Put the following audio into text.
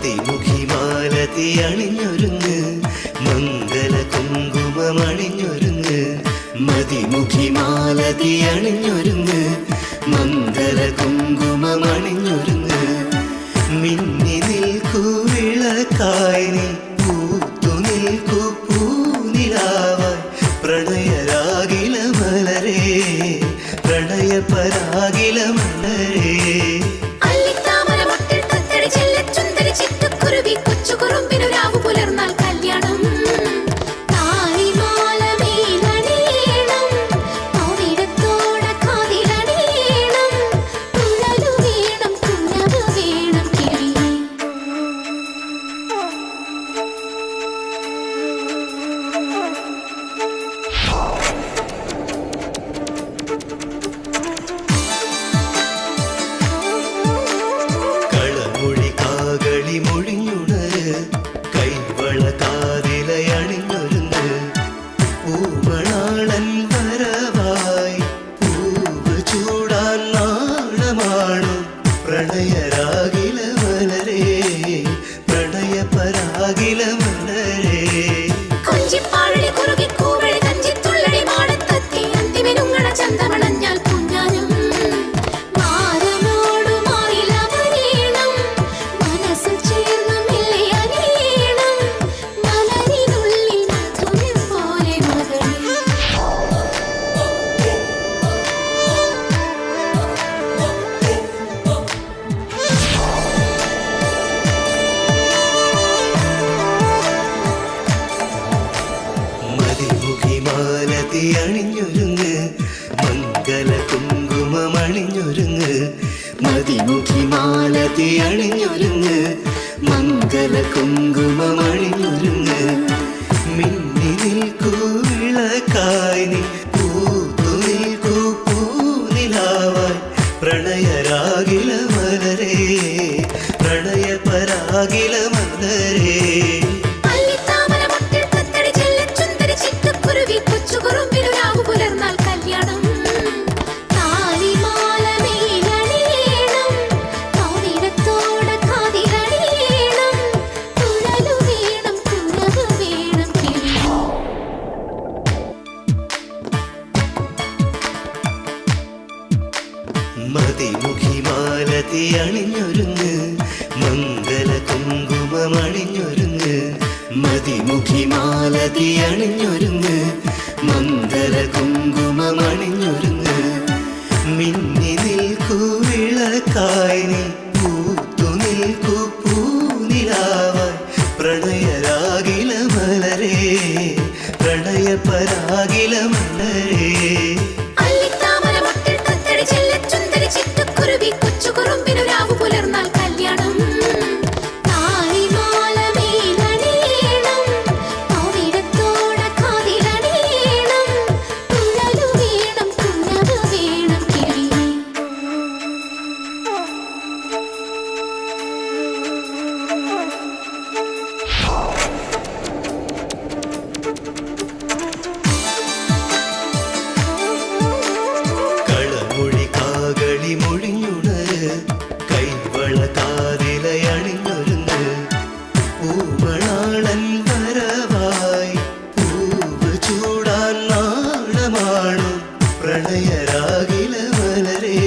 മതിമുഖി മാലതി അണിഞ്ഞൊരുങ്ങ് മംഗല കുങ്കുമമണിഞ്ഞൊരുങ്ങ് മതിമുഖി മാലതി അണിഞ്ഞൊരുങ്ങ് മംഗല കുങ്കുമമണിഞ്ഞൊരുങ്ങ് മിന്നി നിൽക്കൂ വിളക്കായി നീ പൂത്തു നിൽക്കൂ പൂനിലാവായി പ്രണയരാഗില മലരേ പ്രണയപരാഗില മലരേ മൊഴിഞ്ഞുണര് കൈവള കാതിലയണിഞ്ഞൊരുങ്ങ് പൂമണാളൻ വരവായി പൂവ് ചൂടാൻ നാണമാണു പ്രണയരാഗില മലരേ പ്രണയപരാഗില മലരേ മാലതി അണിഞ്ഞൊരുങ്ങ് മംഗല കുങ്കുമമണിഞ്ഞൊരുങ്ങ് മതിമുഖി മാലതി അണിഞ്ഞൊരുങ്ങ് മംഗല കുങ്കുമമണിഞ്ഞൊരുങ്ങ് മിന്നി നിൽക്കൂ വിളക്കായി നീ പൂത്തു നിൽക്കൂ പൂനിലാവായി പ്രണയരാഗില മലരേ പ്രണയപരാഗില മലരേ മതിമുഖി മാലതി അണിഞ്ഞൊരുങ്ങ് മംഗല കുങ്കുമമണിഞ്ഞൊരുങ്ങ് മതിമുഖി മാലതി അണിഞ്ഞൊരുങ്ങ് മംഗല കുങ്കുമമണിഞ്ഞൊരുങ്ങ് മിന്നി നിൽക്കൂ വിളക്കായി നീ